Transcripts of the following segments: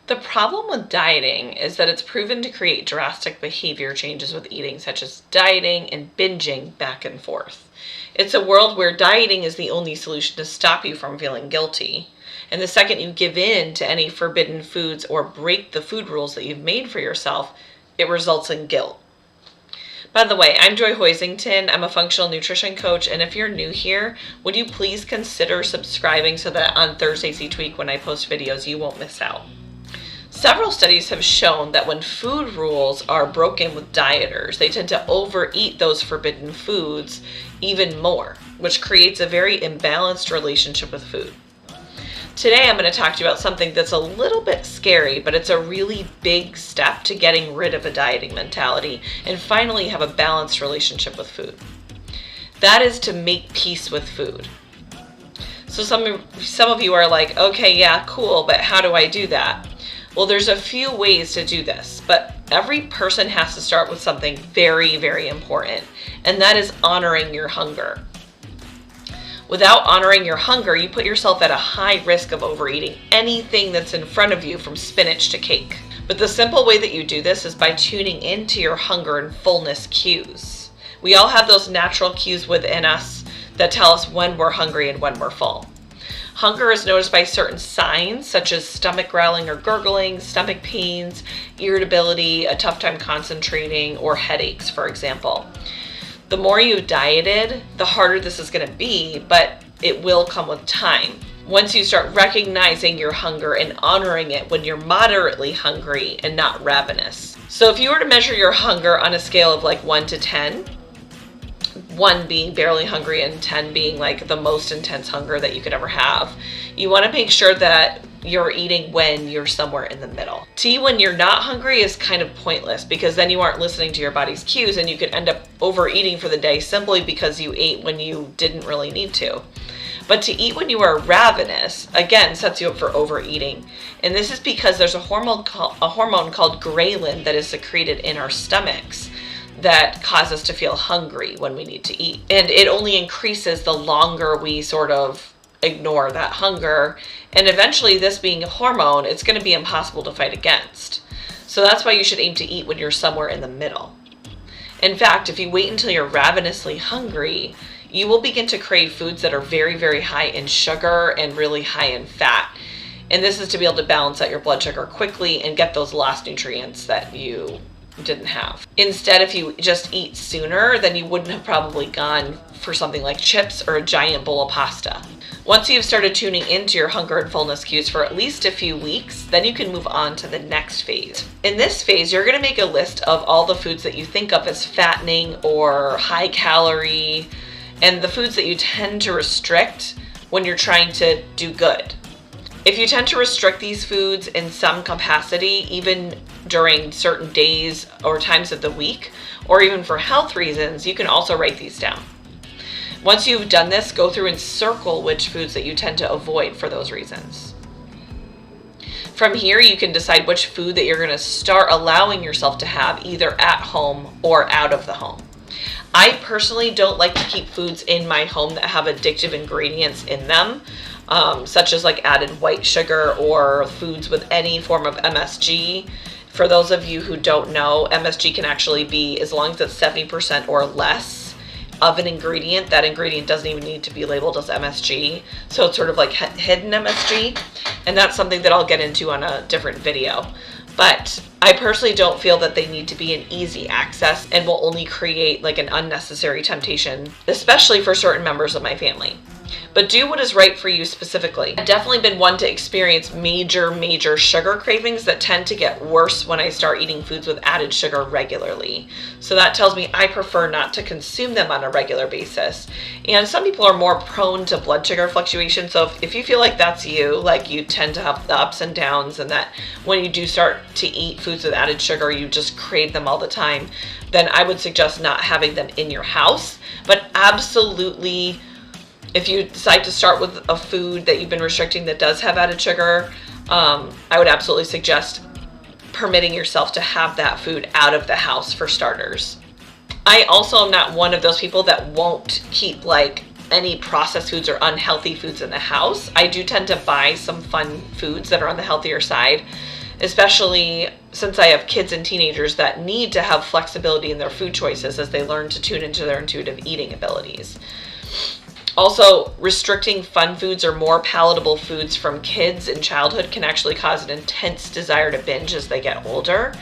The problem with dieting is that it's proven to create drastic behavior changes with eating, such as dieting and binging back and forth. It's a world where dieting is the only solution to stop you from feeling guilty. And the second you give in to any forbidden foods or break the food rules that you've made for yourself, it results in guilt. By the way, I'm Joy Hoisington. I'm a functional nutrition coach, and if you're new here, would you please consider subscribing so that on Thursdays each week when I post videos, you won't miss out. Several studies have shown that when food rules are broken with dieters, they tend to overeat those forbidden foods even more, which creates a very imbalanced relationship with food. Today I'm going to talk to you about something that's a little bit scary, but it's a really big step to getting rid of a dieting mentality and finally have a balanced relationship with food. That is to make peace with food. So some of you are like, okay, yeah, cool, but how do I do that? Well, there's a few ways to do this, but every person has to start with something very, very important, and that is honoring your hunger. Without honoring your hunger, you put yourself at a high risk of overeating anything that's in front of you, from spinach to cake. But the simple way that you do this is by tuning into your hunger and fullness cues. We all have those natural cues within us that tell us when we're hungry and when we're full. Hunger is noticed by certain signs such as stomach growling or gurgling, stomach pains, irritability, a tough time concentrating, or headaches, for example. The more you dieted, the harder this is going to be, but it will come with time. Once you start recognizing your hunger and honoring it when you're moderately hungry and not ravenous. So if you were to measure your hunger on a scale of like 1 to 10, 1 being barely hungry and 10 being like the most intense hunger that you could ever have, you want to make sure that you're eating when you're somewhere in the middle. To eat when you're not hungry is kind of pointless, because then you aren't listening to your body's cues and you could end up overeating for the day simply because you ate when you didn't really need to. But to eat when you are ravenous, again, sets you up for overeating. And this is because there's a hormone called ghrelin that is secreted in our stomachs that cause us to feel hungry when we need to eat. And it only increases the longer we sort of ignore that hunger. And eventually, this being a hormone, it's going to be impossible to fight against. So that's why you should aim to eat when you're somewhere in the middle. In fact, if you wait until you're ravenously hungry, you will begin to crave foods that are very, very high in sugar and really high in fat. And this is to be able to balance out your blood sugar quickly and get those lost nutrients that you didn't have. Instead, if you just eat sooner, then you wouldn't have probably gone for something like chips or a giant bowl of pasta. Once you've started tuning into your hunger and fullness cues for at least a few weeks, then you can move on to the next phase. In this phase, you're going to make a list of all the foods that you think of as fattening or high calorie, and the foods that you tend to restrict when you're trying to do good. If you tend to restrict these foods in some capacity, even during certain days or times of the week, or even for health reasons, you can also write these down. Once you've done this, go through and circle which foods that you tend to avoid for those reasons. From here, you can decide which food that you're going to start allowing yourself to have either at home or out of the home. I personally don't like to keep foods in my home that have addictive ingredients in them, such as like added white sugar or foods with any form of MSG. For those of you who don't know, MSG can actually be, as long as it's 70% or less of an ingredient, that ingredient doesn't even need to be labeled as MSG. So it's sort of like hidden MSG. And that's something that I'll get into on a different video. But I personally don't feel that they need to be an easy access and will only create like an unnecessary temptation, especially for certain members of my family. But do what is right for you specifically. I've definitely been one to experience major sugar cravings that tend to get worse when I start eating foods with added sugar regularly. So that tells me I prefer not to consume them on a regular basis. And some people are more prone to blood sugar fluctuation. So if you feel like that's you, like you tend to have the ups and downs, and that when you do start to eat foods with added sugar, you just crave them all the time, then I would suggest not having them in your house. But absolutely, if you decide to start with a food that you've been restricting that does have added sugar, I would absolutely suggest permitting yourself to have that food out of the house for starters. I also am not one of those people that won't keep like any processed foods or unhealthy foods in the house. I do tend to buy some fun foods that are on the healthier side. especially since I have kids and teenagers that need to have flexibility in their food choices as they learn to tune into their intuitive eating abilities. Also, restricting fun foods or more palatable foods from kids in childhood can actually cause an intense desire to binge as they get older.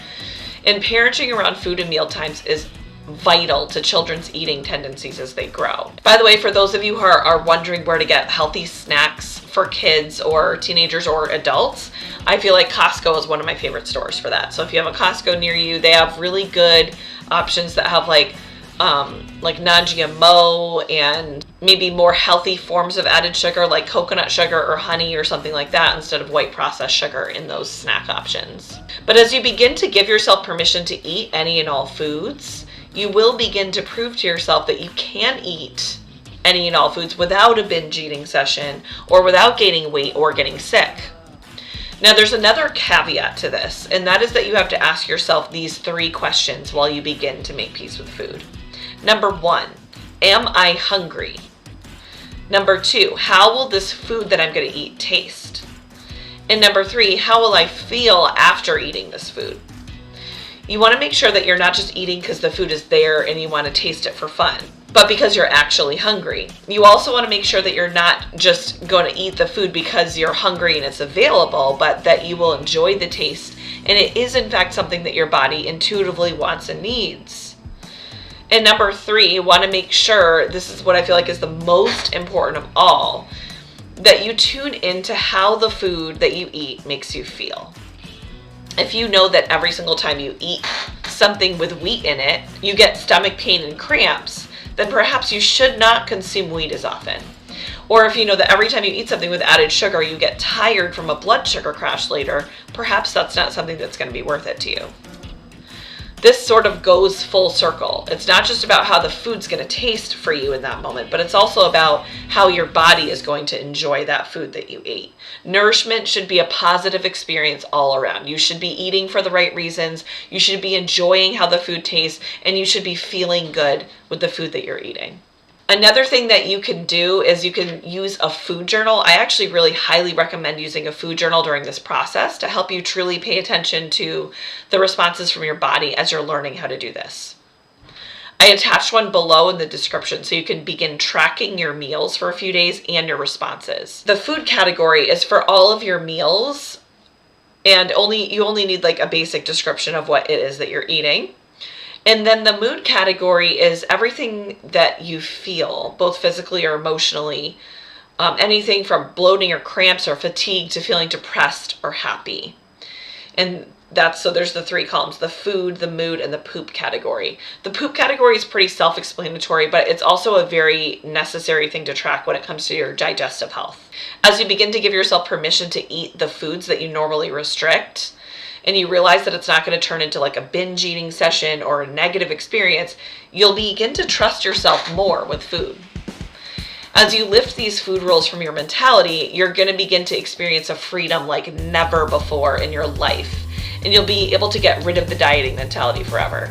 And parenting around food and meal times is vital to children's eating tendencies as they grow. By the way, for those of you who are wondering where to get healthy snacks for kids or teenagers or adults, I feel like Costco is one of my favorite stores for that. So if you have a Costco near you, they have really good options that have like non-GMO and maybe more healthy forms of added sugar like coconut sugar or honey or something like that instead of white processed sugar in those snack options. But as you begin to give yourself permission to eat any and all foods, you will begin to prove to yourself that you can eat any and all foods without a binge eating session or without gaining weight or getting sick. Now, there's another caveat to this, and that is that you have to ask yourself these 3 questions while you begin to make peace with food. Number 1, am I hungry? Number 2, how will this food that I'm going to eat taste? And number 3, how will I feel after eating this food? You want to make sure that you're not just eating because the food is there and you want to taste it for fun, but because you're actually hungry. You also want to make sure that you're not just going to eat the food because you're hungry and it's available, but that you will enjoy the taste and it is in fact something that your body intuitively wants and needs. And number 3, you want to make sure, this is what I feel like is the most important of all, that you tune into how the food that you eat makes you feel. If you know that every single time you eat something with wheat in it, you get stomach pain and cramps, then perhaps you should not consume wheat as often. Or if you know that every time you eat something with added sugar, you get tired from a blood sugar crash later, perhaps that's not something that's going to be worth it to you. This sort of goes full circle. It's not just about how the food's going to taste for you in that moment, but it's also about how your body is going to enjoy that food that you ate. Nourishment should be a positive experience all around. You should be eating for the right reasons. You should be enjoying how the food tastes, and you should be feeling good with the food that you're eating. Another thing that you can do is you can use a food journal. I actually really highly recommend using a food journal during this process to help you truly pay attention to the responses from your body as you're learning how to do this. I attached one below in the description so you can begin tracking your meals for a few days and your responses. The food category is for all of your meals, and you only need like a basic description of what it is that you're eating. And then the mood category is everything that you feel, both physically or emotionally, anything from bloating or cramps or fatigue to feeling depressed or happy. And so there's the 3 columns, the food, the mood, and the poop category. The poop category is pretty self-explanatory, but it's also a very necessary thing to track when it comes to your digestive health. As you begin to give yourself permission to eat the foods that you normally restrict, and you realize that it's not going to turn into like a binge eating session or a negative experience, you'll begin to trust yourself more with food. As you lift these food rules from your mentality, you're going to begin to experience a freedom like never before in your life, and you'll be able to get rid of the dieting mentality forever.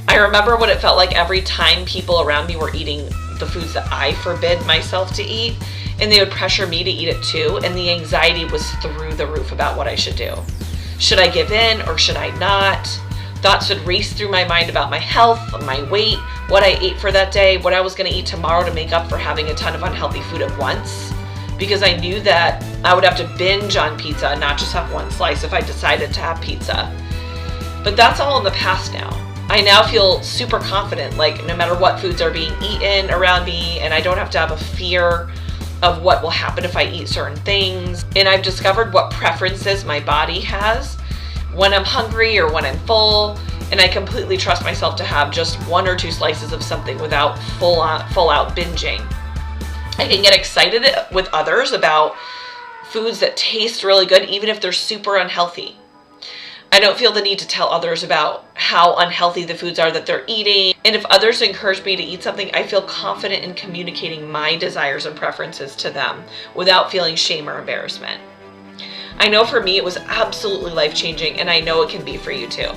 I remember what it felt like every time people around me were eating the foods that I forbid myself to eat, and they would pressure me to eat it too, and the anxiety was through the roof about what I should do. Should I give in or should I not? Thoughts would race through my mind about my health, my weight, what I ate for that day, what I was going to eat tomorrow to make up for having a ton of unhealthy food at once. Because I knew that I would have to binge on pizza and not just have one slice if I decided to have pizza. But that's all in the past now. I now feel super confident, like no matter what foods are being eaten around me, and I don't have to have a fear of what will happen if I eat certain things. And I've discovered what preferences my body has when I'm hungry or when I'm full, and I completely trust myself to have just 1 or 2 slices of something without full out binging. I can get excited with others about foods that taste really good even if they're super unhealthy. I don't feel the need to tell others about how unhealthy the foods are that they're eating. And if others encourage me to eat something, I feel confident in communicating my desires and preferences to them without feeling shame or embarrassment. I know for me it was absolutely life-changing, and I know it can be for you too.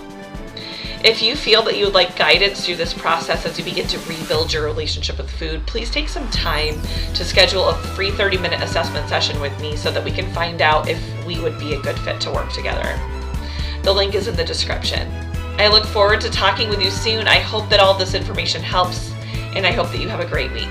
If you feel that you would like guidance through this process as you begin to rebuild your relationship with food, please take some time to schedule a free 30-minute assessment session with me so that we can find out if we would be a good fit to work together. The link is in the description. I look forward to talking with you soon. I hope that all this information helps, and I hope that you have a great week.